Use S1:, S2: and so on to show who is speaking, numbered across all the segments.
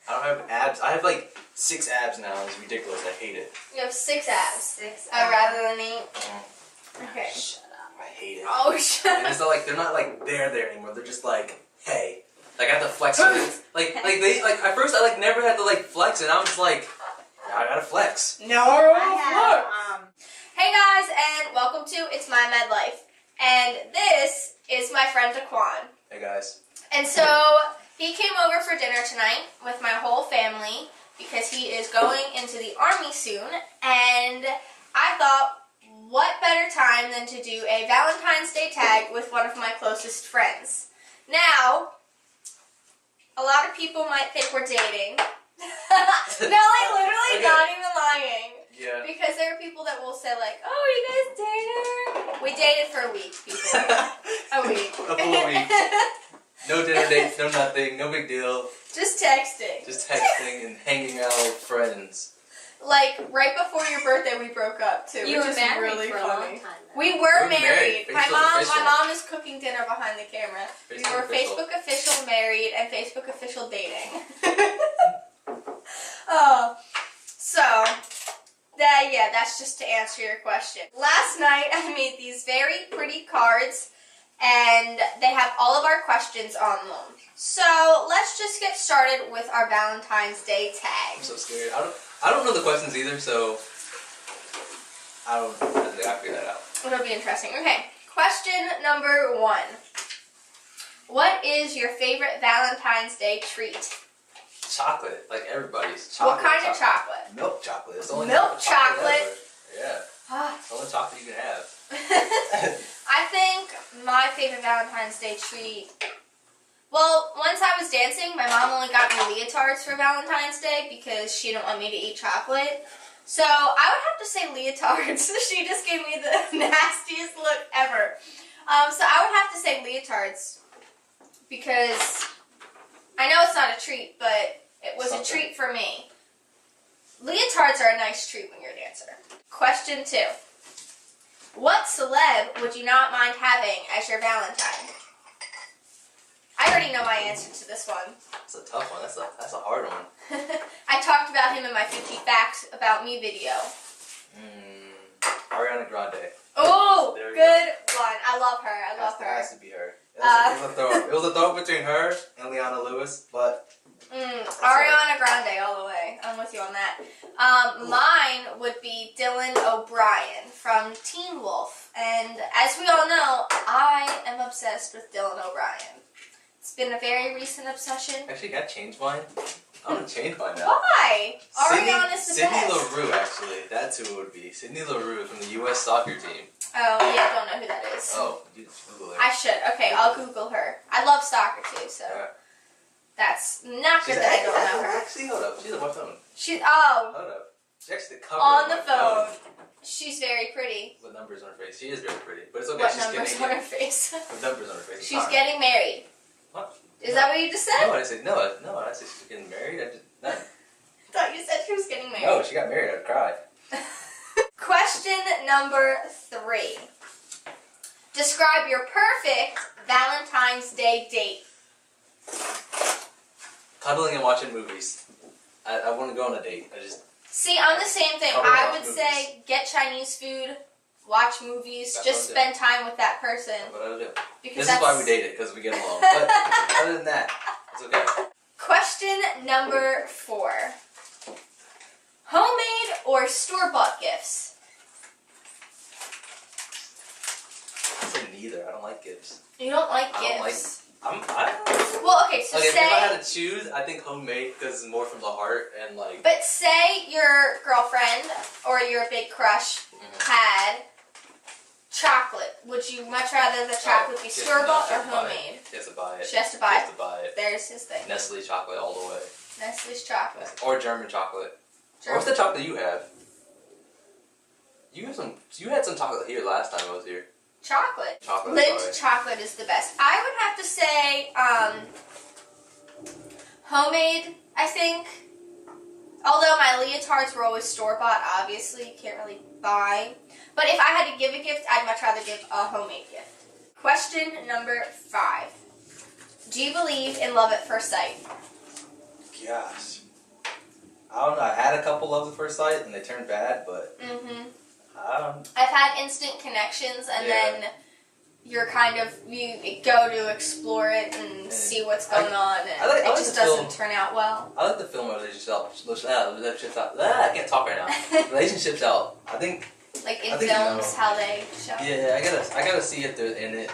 S1: I don't have abs. I have like 6 abs now. It's ridiculous. I hate it.
S2: You have 6 abs.
S3: 6
S2: rather than 8.
S3: Okay. Shut up.
S1: I hate it.
S2: Oh, shut up.
S1: And it's not like they're not like there anymore. They're just like, hey, like I have to flex with it. Like at first I like never had to like flex, and I'm just like, now I gotta flex.
S2: No. Hey guys, and welcome to It's My Med Life. And this is my friend Daquan.
S1: Hey guys.
S2: And so he came over for dinner tonight with my whole family because he is going into the Army soon. And I thought, what better time than to do a Valentine's Day tag with one of my closest friends. Now, a lot of people might think we're dating. No, like literally
S1: Okay.
S2: not even lying.
S1: Yeah.
S2: Because there are people that will say like, oh, you guys dated? We dated for a week, people. A week.
S1: A full week. No dinner dates, no nothing, no big deal.
S2: Just texting.
S1: Just texting and hanging out with friends.
S2: Like, right before your birthday, we broke up, too.
S3: You
S2: which
S3: were
S2: is
S3: married
S2: really
S3: for a
S2: funny.
S3: long time, though.
S2: We were married.
S1: married.
S2: My
S1: Facebook
S2: mom is cooking dinner behind the camera. We
S1: Facebook
S2: were
S1: official.
S2: Facebook official married and Facebook official dating. Oh, so yeah, that's just to answer your question. Last night I made these very pretty cards, and they have all of our questions on them. So let's just get started with our Valentine's Day tag.
S1: I'm so scared. I don't know the questions either, so I think I'll figure that out.
S2: It'll be interesting. Okay, question number 1. What is your favorite Valentine's Day treat?
S1: Chocolate, like everybody's chocolate.
S2: What kind of chocolate?
S1: Milk chocolate. It's the only
S2: Milk chocolate?
S1: ever. Yeah, it's the only chocolate you can have.
S2: I think my favorite Valentine's Day treat. Well, once I was dancing, my mom only got me leotards for Valentine's Day because she didn't want me to eat chocolate. So I would have to say leotards. She just gave me the nastiest look ever. So I would have to say leotards because I know it's not a treat, but it was a treat for me. Leotards are a nice treat when you're a dancer. Question 2. What celeb would you not mind having as your Valentine? I already know my answer to this one.
S1: That's a tough one. That's a hard one.
S2: I talked about him in my 50 Facts About Me video.
S1: Ariana Grande.
S2: Oh,
S1: There we
S2: good one. I love her. I love her.
S1: Has to be her. It was a throw between her and Leona Lewis, but
S2: Ariana Grande all the way. I'm with you on that. Mine would be Dylan O'Brien from Teen Wolf. And as we all know, I am obsessed with Dylan O'Brien. It's been a very recent obsession.
S1: actually, I changed mine. I'm gonna change mine now.
S2: Why? Ariana's the
S1: Sydney
S2: best.
S1: LaRue, actually. That's who it would be. Sydney LaRue from the U.S. soccer team.
S2: Oh, yeah, don't know who that is.
S1: Oh, you Google her.
S2: I should. Okay, I'll Google her. I love soccer too, so
S1: Yeah.
S2: that's not good that I don't know her.
S1: Actually, hold up. She's on my phone.
S2: Oh,
S1: Hold up. She's actually the cover
S2: on
S1: of
S2: the
S1: my
S2: phone. She's very pretty.
S1: With numbers on her face. She is very pretty, but it's okay.
S2: What
S1: She's
S2: numbers
S1: getting
S2: on her face?
S1: With numbers on her face.
S2: She's
S1: Fine.
S2: getting married.
S1: What?
S2: Is that what you just said?
S1: No, I said no. I said she's getting married. I did none.
S2: I thought you said she was getting married.
S1: No, she got married. I'd cry.
S2: Question number 3. Describe your perfect Valentine's Day date.
S1: Cuddling and watching movies. I want to go on a date.
S2: See, I'm the same thing.
S1: Cuddle and
S2: I
S1: watch
S2: would say get Chinese food, watch movies,
S1: That's
S2: just
S1: what I
S2: spend time with that person.
S1: That's what I would do.
S2: Because
S1: This is why we dated, because we get along. But other than that, it's okay.
S2: Question number 4. Homemade or store-bought gifts?
S1: I said neither. I don't like gifts.
S2: You don't like
S1: I don't
S2: gifts.
S1: Well,
S2: okay, so
S1: if I
S2: say,
S1: had to choose, I think homemade because it's more from the heart and like.
S2: but say your girlfriend or your big crush had chocolate. Would you much rather the chocolate be store-bought or homemade?
S1: She has to buy it.
S2: She has to buy
S1: She
S2: it.
S1: has to buy it.
S2: There's his thing.
S1: Nestle chocolate all the way.
S2: Nestle's chocolate.
S1: Or German chocolate. Or what's the chocolate you have? You had some chocolate here last time I was here.
S2: Chocolate.
S1: Chocolate.
S2: Lindt chocolate is the best. I would have to say homemade, I think. Although my leotards were always store-bought, obviously, you can't really buy. But if I had to give a gift, I'd much rather give a homemade gift. Question number 5. Do you believe in love at first sight?
S1: Gosh. I don't know. I had a couple love at first sight and they turned bad, but I don't.
S2: I've had instant connections, and then you're kind of you go to explore it and see what's going on, and
S1: I like
S2: it just
S1: the
S2: doesn't
S1: film.
S2: turn out well.
S1: I like the film where relationships out. I can't talk right now. Relationships out. I think.
S2: Like in
S1: I think
S2: films, how they show.
S1: Yeah, I gotta see if they're in it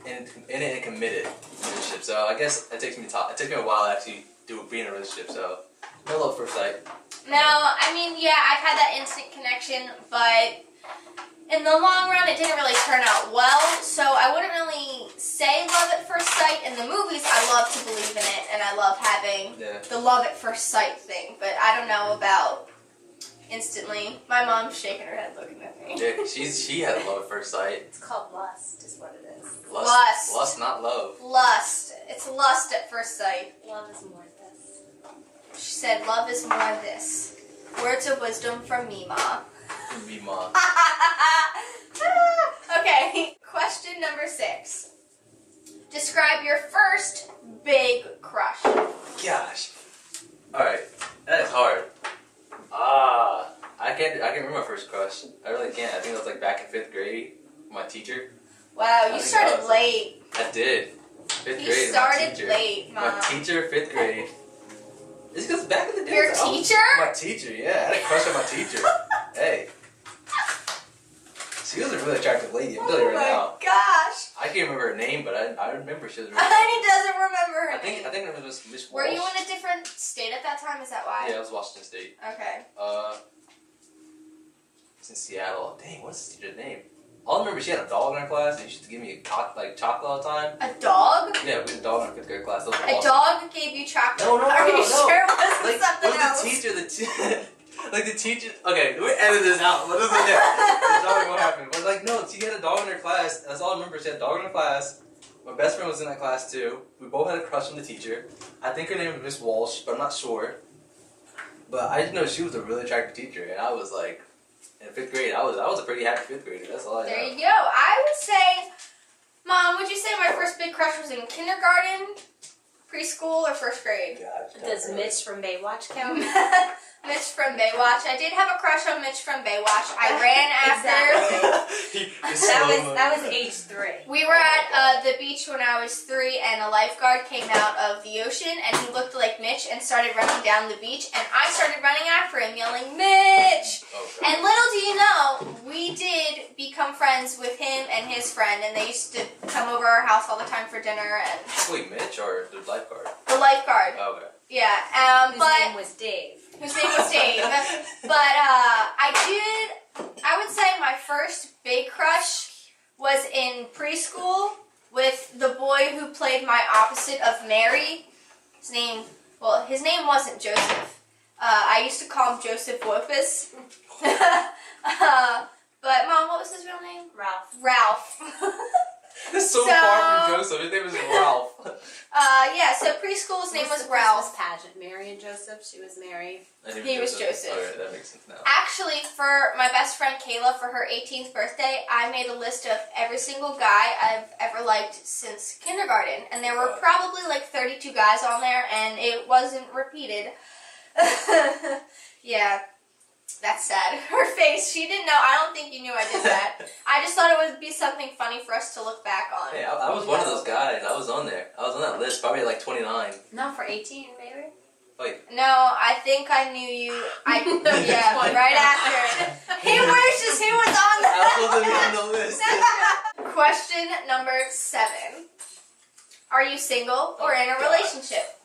S1: in it and committed relationship. So I guess it takes me a while to actually be in a relationship. So no love first sight.
S2: No, I mean, yeah, I've had that instant connection, but in the long run, it didn't really turn out well. So I wouldn't really say love at first sight. In the movies, I love to believe in it, and I love having the love at first sight thing. But I don't know about instantly. My mom's shaking her head looking at me.
S1: Yeah, she had a love at first sight.
S3: It's called lust, is what it is.
S2: Lust.
S1: Lust, not love.
S2: Lust. It's lust at first sight.
S3: Love is more this.
S2: She said, love is more this. Words of wisdom from me, Ma.
S1: Me, mom.
S2: Okay, question number 6. Describe your first big crush.
S1: Gosh. All right, that is hard. I can't remember my first crush. I really can't. I think it was like back in 5th grade. My teacher.
S2: Wow, you started late.
S1: I did. 5th grade.
S2: You started late, Mom.
S1: My teacher, 5th grade. It's because back in the day.
S2: Your teacher?
S1: My teacher, yeah. I had a crush on my teacher. Hey. She was a really attractive lady. I'm telling you right now.
S2: Oh my gosh.
S1: I can't remember her name, but I remember she was really
S2: He doesn't remember her name.
S1: I think it was Miss Walsh.
S2: Were you in a different state at that time? Is that why?
S1: Yeah, I was Washington State.
S2: Okay.
S1: It's in Seattle. Dang, what's the teacher's name? All I remember, she had a dog in her class, and she used to give me chocolate all the time.
S2: A dog?
S1: Yeah, we had a dog in our 5th grade class. That was
S2: A
S1: awesome.
S2: dog gave you chocolate?
S1: No.
S2: Are you sure it wasn't
S1: Like,
S2: something
S1: what
S2: else?
S1: the teacher, like the teacher. Okay, we edit this out. What is it? What happened? But like, no, she had a dog in her class. That's all I remember. She had a dog in her class. My best friend was in that class too. We both had a crush on the teacher. I think her name was Miss Walsh, but I'm not sure. But I just know she was a really attractive teacher, and I was like, in 5th grade, I was a pretty happy 5th grader. That's all I know.
S2: There you go. I would say, Mom, would you say my first big crush was in kindergarten, preschool, or 1st grade?
S1: God,
S3: Does Mitch from Baywatch count?
S2: Mitch from Baywatch. I did have a crush on Mitch from Baywatch. I ran after.
S3: That was age 3.
S2: We were at the beach when I was 3, and a lifeguard came out of the ocean, and he looked like Mitch and started running down the beach, and I started running after him, yelling, Mitch!
S1: Okay.
S2: And little do you know, we did become friends with him and his friend, and they used to come over our house all the time for dinner. And
S1: Wait, Mitch or the lifeguard?
S2: the lifeguard.
S1: Oh, okay.
S2: Yeah.
S3: Whose name was Dave.
S2: Whose name was Dave. But I would say my first big crush was in preschool with the boy who played my opposite of Mary. His name wasn't Joseph. I used to call him Joseph Wopus. But Mom, what was his real name?
S3: Ralph.
S2: Ralph.
S1: That's so far from Joseph. His name was Ralph.
S2: Yeah, so preschool's name was Ralph.
S3: Christmas pageant. Mary and Joseph. She was Mary.
S2: He was Joseph.
S1: Okay, that makes sense now.
S2: Actually, for my best friend Kayla, for her 18th birthday, I made a list of every single guy I've ever liked since kindergarten. And there were probably like 32 guys on there, and it wasn't repeated. Yeah, that's sad. Her face, she didn't know. I don't think you knew I did that. I just thought it would be something funny for us to look back on.
S1: Hey, I was one of those guys. I was on there. I was on that list, probably like 29.
S3: No, for 18, maybe.
S2: No, I think I knew you. Yeah, right after. He wishes he was on the
S1: I was supposed to be on the list.
S2: Question number 7. Are you single or in a relationship?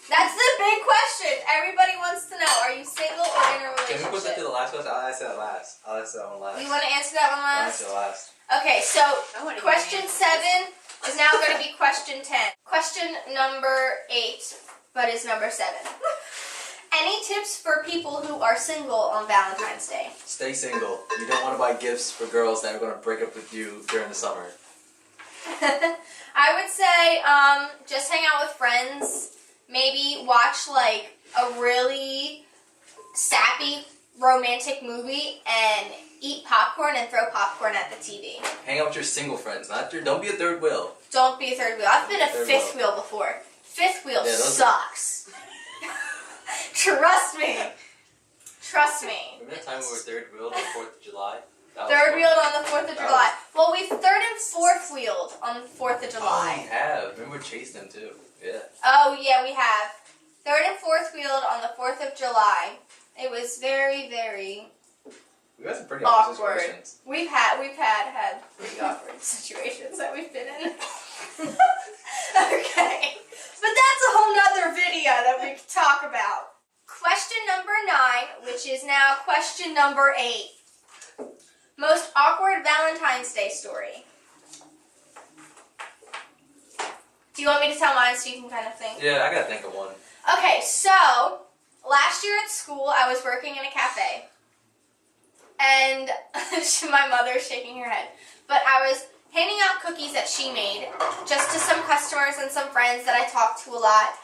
S2: That's the big question. Everybody wants to know. Are you single or in a relationship?
S1: Can we put that to the last question? I'll answer that last. I'll answer that one last.
S2: You want to answer that one
S1: I'll
S2: last?
S1: answer last.
S2: Okay, so
S3: I wanna hear
S2: question
S3: the answer.
S2: 7 is now going to be question 10. Question number 8, but is number 7. Any tips for people who are single on Valentine's Day?
S1: Stay single. You don't want to buy gifts for girls that are going to break up with you during the summer.
S2: I would say just hang out with friends. Maybe watch like a really sappy romantic movie and eat popcorn and throw popcorn at the TV.
S1: Hang out with your single friends, not your. Don't be a third wheel.
S2: Don't be a third wheel. I've been a
S1: Third
S2: fifth wheel before. fifth wheel
S1: Yeah, those
S2: sucks. Trust me. Trust me.
S1: Remember that time we were third wheeled on 4th of July? That was
S2: Third
S1: fun.
S2: wheeled on the 4th of July. Well, we third and fourth wheeled on the 4th of
S1: Oh,
S2: July.
S1: we have. Remember we chased them too. Yeah.
S2: Oh, yeah, we have. Third and fourth wheeled on the 4th of July. It was very, very
S1: We had some pretty awkward
S2: awkward.
S1: situations.
S2: We've had pretty awkward situations that we've been in. Okay. But that's a whole nother video that we could talk about. Question number 9, which is now question number 8. Most awkward Valentine's Day story. Do you want me to tell mine so you can kind of think?
S1: Yeah, I gotta think of one.
S2: Okay, so last year at school, I was working in a cafe. And my mother's shaking her head. But I was handing out cookies that she made just to some customers and some friends that I talked to a lot.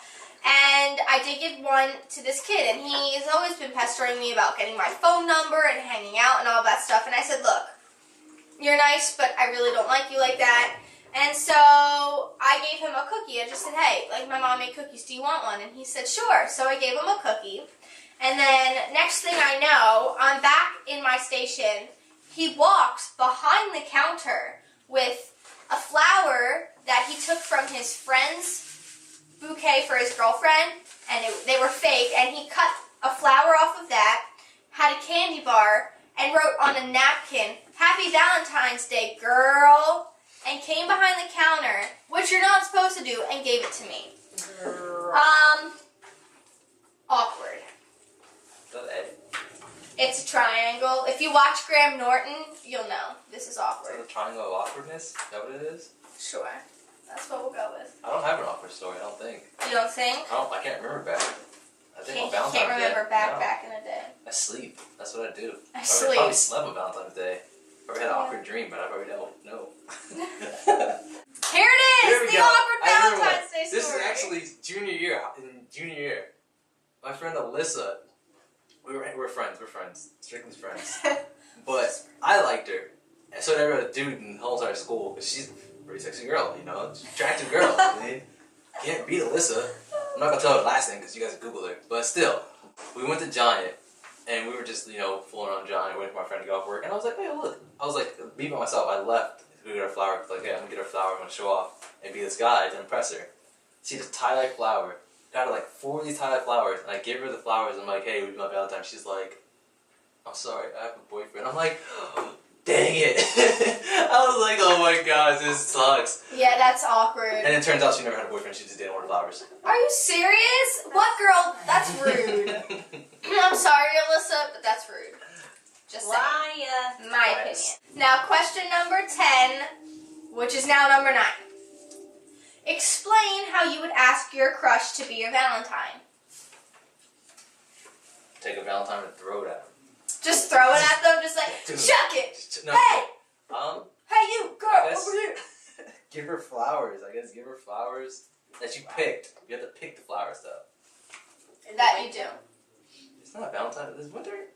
S2: And I did give one to this kid, and he has always been pestering me about getting my phone number and hanging out and all that stuff. And I said, look, you're nice, but I really don't like you like that. And so I gave him a cookie. I just said, hey, like my mom made cookies. Do you want one? And he said, sure. So I gave him a cookie. And then next thing I know, I'm back in my station. He walks behind the counter with a flower that he took from his friend's bouquet for his girlfriend, and they were fake, and he cut a flower off of that, had a candy bar, and wrote on a napkin, Happy Valentine's Day, girl, and came behind the counter, which you're not supposed to do, and gave it to me. Awkward.
S1: Is that Ed?
S2: It's a triangle. If you watch Graham Norton, you'll know. This is
S1: Is that
S2: awkward.
S1: the triangle of awkwardness? Is that what it is?
S2: Sure. That's what we'll go with.
S1: I don't have an awkward story, I don't think.
S2: You don't think?
S1: I can't remember back. I think on
S2: Can't
S1: Valentine's
S2: remember
S1: Day.
S2: back in the day.
S1: I sleep. That's what I do.
S2: I
S1: Probably
S2: sleep.
S1: slept on Valentine's Day. Probably had an awkward dream, but I probably don't know.
S2: Here it is!
S1: Here we
S2: The
S1: go.
S2: awkward
S1: I remember
S2: Valentine's Day story.
S1: This is actually junior year. In junior year, my friend Alyssa, we're friends. We're friends. Strictly friends. But I liked her. And so did every other dude in the whole entire school, because she's a pretty sexy girl, you know? She's an attractive girl. I mean, can't beat Alyssa. I'm not going to tell her last name because you guys Google her. But still, we went to Giant, and we were just, fooling around Giant, waiting for my friend to get off work. And I was like, hey, look. I was like, me by myself, I left to go get her flower. Like, hey, I'm going to get her flower. I'm going to show off and be this guy to impress her. See this tie-dye flower. Got her like 4 of these tie-dye flowers, and I gave her the flowers. I'm like, hey, it would be my Valentine. She's like, I'm sorry, I have a boyfriend. I'm like, oh, dang it. I was like, oh my gosh, this sucks.
S2: Yeah, that's awkward.
S1: And it turns out she never had a boyfriend. She just didn't order flowers.
S2: Are you serious? What girl? That's rude. I'm sorry, Alyssa, but that's rude. Just saying. My opinion. Now, question number 10, which is now number 9. Explain how you would ask your crush to be your Valentine.
S1: Take a Valentine and throw it at him.
S2: Just throw it at them, just like, chuck it!
S1: No,
S2: Hey! Hey, you, girl,
S1: I guess-
S2: over here!
S1: Give her flowers. I guess give her flowers that you picked. You have to pick the flowers though.
S2: That you do.
S1: It's not Valentine. It's winter.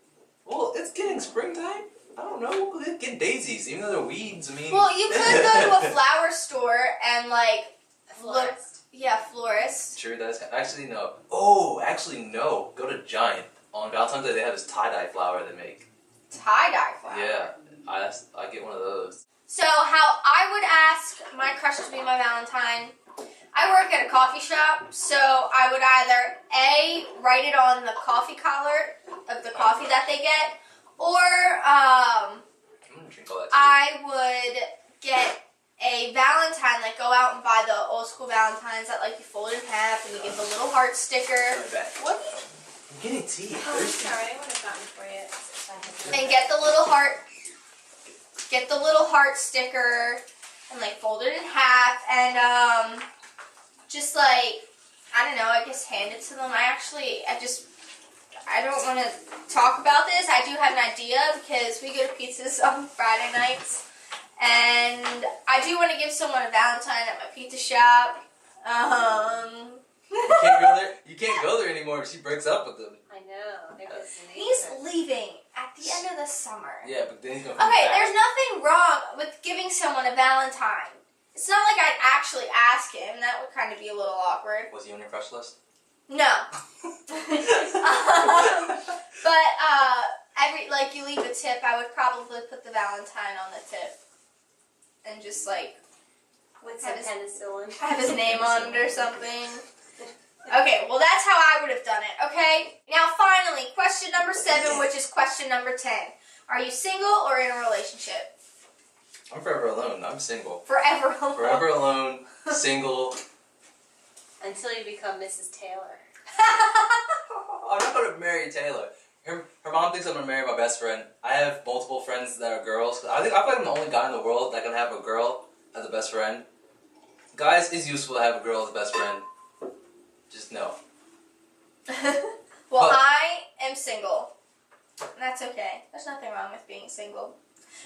S1: Well, it's getting springtime. I don't know. We'll get daisies, even though they're weeds. I mean.
S2: Well, you could go to a flower store and like look. Yeah, florist.
S1: Sure, that's actually no. Oh, actually no. Go to Giant on Valentine's Day. They have this tie-dye flower they make.
S2: Tie-dye flower.
S1: Yeah, I get one of those.
S2: So how I would ask my crush to be my Valentine, I work at a coffee shop, so I would either A, write it on the coffee collar of the coffee that they get, or
S1: I'm gonna drink all that tea.
S2: I would get a Valentine, like go out and buy the old school Valentines that like you fold in half and you get the little heart sticker. What?
S1: I'm getting tea.
S3: Oh, sorry, I would have gotten for you if I had.
S2: And get the little heart sticker and like fold it in half and just like, I don't know, I guess hand it to them. I don't want to talk about this. I do have an idea because we go to pizzas on Friday nights and I do want to give someone a Valentine at my pizza shop.
S1: You can't go there anymore if she breaks up with them.
S3: I know. They're just
S2: He's leaving at the end of the summer.
S1: Yeah, but then he's gonna come
S2: Okay,
S1: back.
S2: there's nothing wrong with giving someone a Valentine. It's not like I'd actually ask him. That would kind of be a little awkward.
S1: Was he on your crush list?
S2: No. But like you leave a tip, I would probably put the Valentine on the tip, and just like
S3: With some penicillin.
S2: have his name on it or something. Okay, well that's how I would have done it. Okay. Now finally, question number 7, which is question number 10. Are you single or in a relationship?
S1: I'm forever alone. I'm single.
S2: Forever alone.
S1: Forever alone, single.
S3: Until you become Mrs. Taylor.
S1: I'm not gonna marry Taylor. Her mom thinks I'm gonna marry my best friend. I have multiple friends that are girls. I feel like I'm the only guy in the world that can have a girl as a best friend. Guys, it's useful to have a girl as a best friend. Just know.
S2: Well, I am single. And that's okay. There's nothing wrong with being single.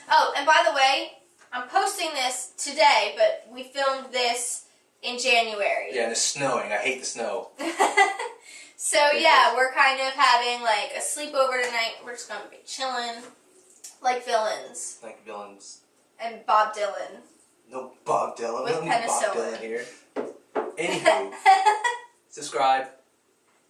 S2: Oh, and by the way, I'm posting this today, but we filmed this in January.
S1: Yeah, and it's snowing. I hate the snow.
S2: So yeah, we're kind of having like a sleepover tonight. We're just gonna be chilling, like villains.
S1: Like villains.
S2: And Bob Dylan.
S1: No Bob Dylan.
S2: With
S1: We don't need Bob
S2: penicillin.
S1: Dylan here. Anywho, subscribe.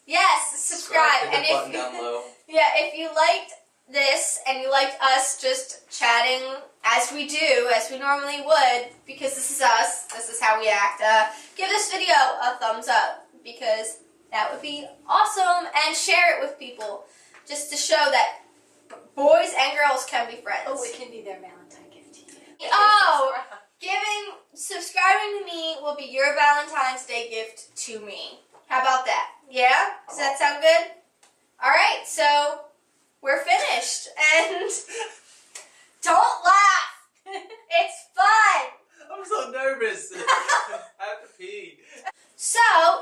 S2: Yes, subscribe.
S1: Hit
S2: And
S1: the button down low.
S2: if you liked this and you liked us just chatting as we do, as we normally would, because this is us, this is how we act, give this video a thumbs up, because that would be awesome, and share it with people, just to show that boys and girls can be friends.
S3: Oh, it can be their Valentine gift to you.
S2: Oh, subscribing to me will be your Valentine's Day gift to me. How about that? Yeah? Does that sound good? Alright, so we're finished, and don't laugh! It's fun!
S1: I'm so nervous. I have to pee.
S2: So,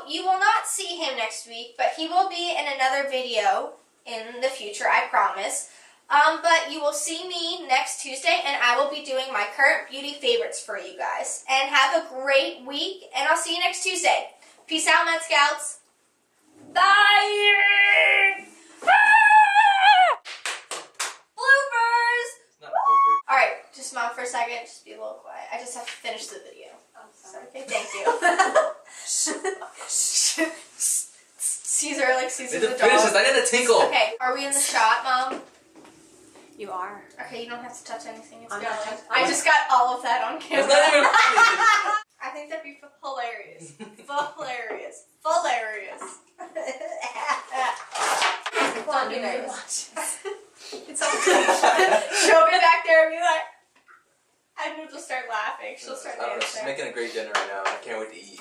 S2: you will not see him next week, but he will be in another video in the future, I promise. But you will see me next Tuesday, and I will be doing my current beauty favorites for you guys. And have a great week, and I'll see you next Tuesday. Peace out, Med Scouts. Bye! Bloopers!
S1: It's not bloopers.
S2: Alright, just smile for a second. Just be a little quiet. I just have to finish the video.
S3: I'm sorry.
S2: Okay, thank you. Caesar, like Caesar
S1: It's
S2: the
S1: the finishes.
S2: dog.
S1: I got a tinkle.
S2: Okay, are we in the shot, Mom?
S3: You are.
S2: Okay, you don't have to touch anything. It's
S3: I'm
S2: going.
S3: not touching-
S2: I just got all of that on camera.
S1: It's not even funny.
S2: I think that'd be hilarious. Hilarious. Hilarious.
S3: Fun to
S2: Hilarious.
S3: watch.
S2: It's all she'll be back there and be like, and we'll just start laughing. She'll start
S1: I don't know. She's
S2: dancing.
S1: making a great dinner right now. I can't wait to eat.